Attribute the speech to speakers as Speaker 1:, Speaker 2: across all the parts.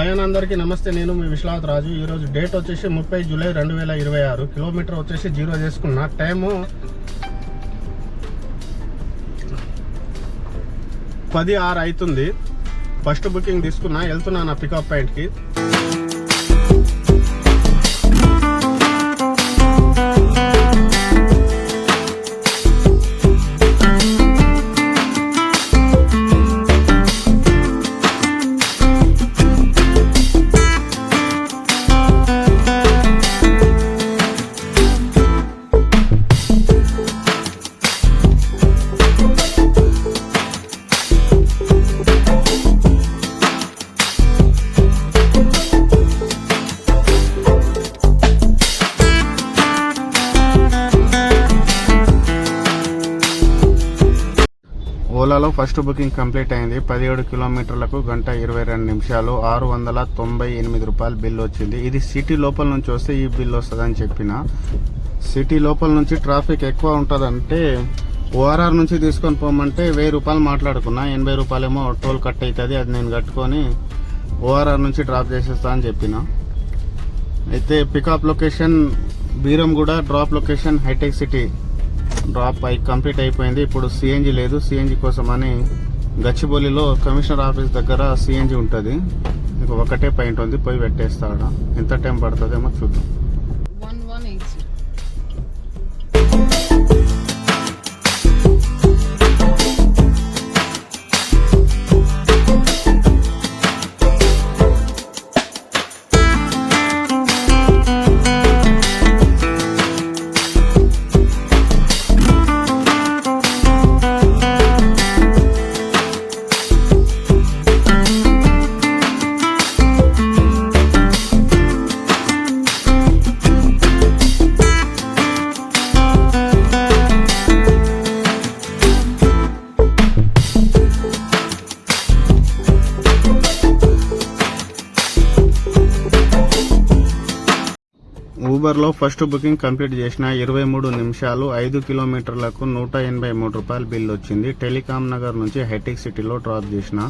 Speaker 1: Hi అన్న అందరికీ నమస్తే. నేను మీ విశ్వనాథ్ రాజు. ఈరోజు డేట్ వచ్చేసి 30 జూలై 2026. కిలోమీటర్ వచ్చేసి 0 చేసుకున్నా. టైము 10:06 అవుతుంది. ఫస్ట్ బుకింగ్ తీసుకున్నా, వెళ్తున్నా నా పికప్ పాయింట్కి. ఓలాలో ఫస్ట్ బుకింగ్ కంప్లీట్ అయింది. 17 కిలోమీటర్లకు గంట 22 నిమిషాలు, 698 రూపాయలు బిల్ వచ్చింది. ఇది సిటీ లోపల నుంచి వస్తే ఈ బిల్ వస్తుందని చెప్పిన. సిటీ లోపల నుంచి ట్రాఫిక్ ఎక్కువ ఉంటుందంటే ఓఆర్ఆర్ నుంచి తీసుకొని పోమంటే 1000 రూపాయలు మాట్లాడుకున్నా. 80 రూపాయలేమో టోల్ కట్ అవుతుంది, అది నేను కట్టుకొని ఓఆర్ఆర్ నుంచి డ్రాప్ చేసేస్తా అని చెప్పిన. అయితే pickup location Beeramguda, drop location హైటెక్ సిటీ. డ్రాప్ కంప్లీట్ అయిపోయింది. ఇప్పుడు సిఎన్జి లేదు. సిఎన్జి కోసం అని గచ్చిబౌలిలో కమిషనర్ ఆఫీస్ దగ్గర సిఎన్జి ఉంటుంది. ఇంక ఒకటే పాయింట్ ఉంది, పోయి పెట్టేస్తాడు. ఎంత టైం పడుతుందేమో చూద్దాం. ఊబర్లో ఫస్ట్ బుకింగ్ కంప్లీట్ చేసిన 23 నిమిషాలు, 5 కిలోమీటర్లకు 183 రూపాయలు బిల్ వచ్చింది. టెలికాం నగర్ నుంచి హైటెక్ సిటీలో డ్రాప్ చేసిన.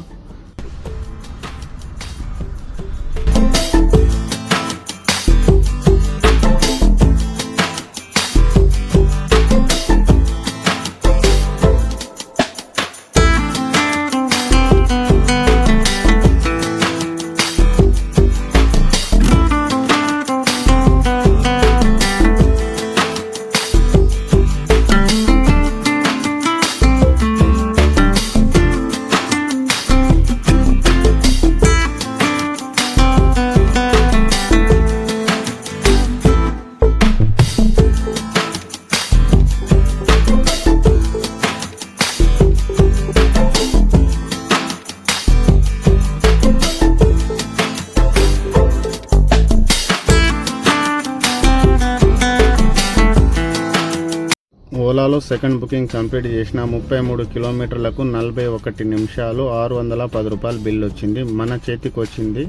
Speaker 1: ఓలాలో సెకండ్ బుకింగ్ కంప్లీట్ చేసిన 33 కిలోమీటర్లకు 41 నిమిషాలు, 610 రూపాయలు బిల్ వచ్చింది. మన చేతికి వచ్చింది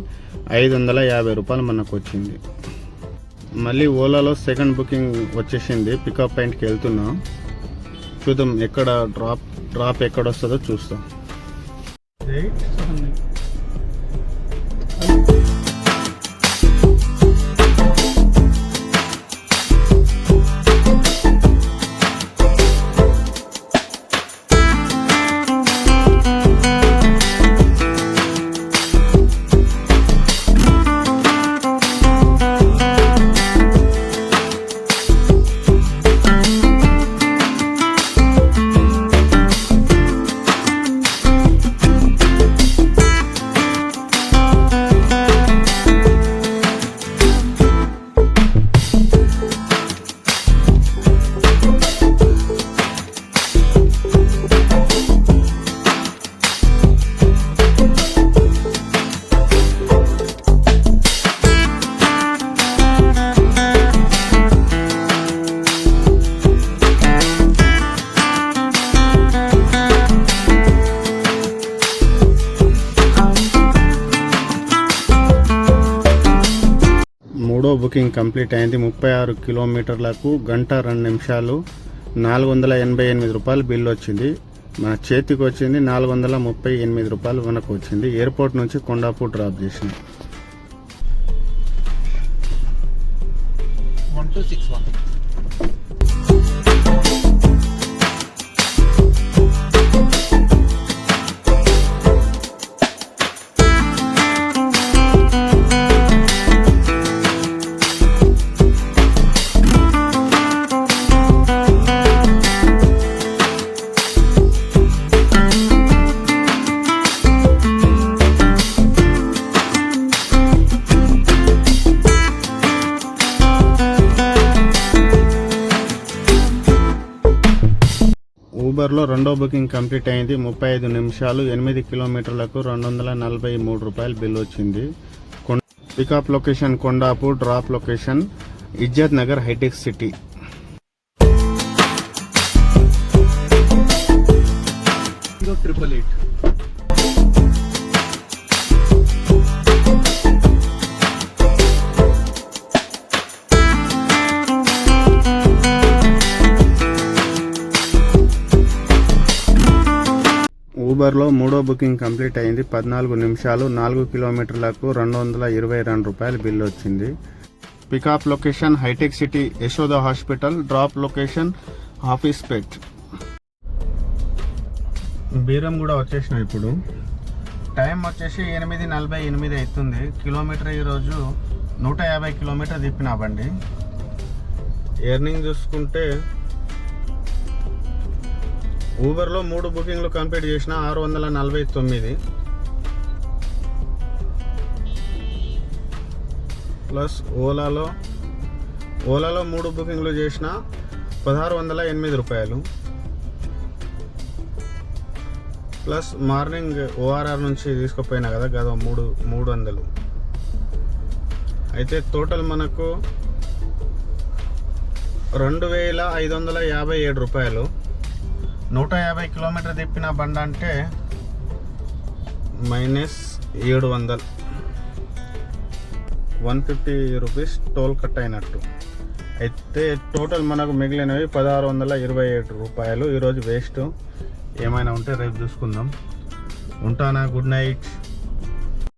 Speaker 1: 550 రూపాయలు మనకు వచ్చింది. మళ్ళీ ఓలాలో సెకండ్ బుకింగ్ వచ్చేసింది. పికప్ పాయింట్కి వెళ్తున్నా. చూద్దాం ఎక్కడ డ్రాప్ ఎక్కడ వస్తుందో చూస్తాం. మూడో బుకింగ్ కంప్లీట్ అయింది. 36 కిలోమీటర్లకు గంట 2 నిమిషాలు, 488 రూపాయలు బిల్ వచ్చింది. మన చేతికి వచ్చింది 438 రూపాయలు మనకు వచ్చింది. ఎయిర్పోర్ట్ నుంచి కొండాపూర్ డ్రాప్ చేసింది.
Speaker 2: 7261.
Speaker 1: ఊబర్లో రెండో బుకింగ్ కంప్లీట్ అయింది. 35 నిమిషాలు 8 కిలోమీటర్లకు 243 రూపాయలు బిల్ వచ్చింది. Pickup location Kondapur, drop location Izzat Nagar, hitech city. ఊబర్లో మూడో బుకింగ్ కంప్లీట్ అయింది. 14 నిమిషాలు 4 కిలోమీటర్లకు 222 రూపాయలు బిల్ వచ్చింది. పికప్ లొకేషన్ హైటెక్ City, Yashoda hospital. Drop location ఆఫీస్ పేట్. బీరం కూడా వచ్చేసినాం. ఇప్పుడు టైం వచ్చేసి 8:48 అవుతుంది. కిలోమీటర్ ఈరోజు 150 కిలోమీటర్ తిప్పినా బండి. ఎర్నింగ్ చూసుకుంటే ఊబర్లో 3 బుకింగ్లు కంప్లీట్ చేసిన 649 ప్లస్ ఓలాలో 3 బుకింగ్లు చేసిన 1608 రూపాయలు ప్లస్ మార్నింగ్ ఓఆర్ఆర్ నుంచి తీసుకుపోయినా కదా గదా 300. అయితే టోటల్ మనకు 2557 రూపాయలు. 150 కిలోమీటర్ తిప్పిన బండ అంటే -700, 150 రూపీస్ టోల్ కట్ అయినట్టు. అయితే టోటల్ మనకు మిగిలినవి 1627 రూపాయలు. ఈరోజు వేస్ట్. ఏమైనా ఉంటే రేపు చూసుకుందాం. ఉంటానా. Good night.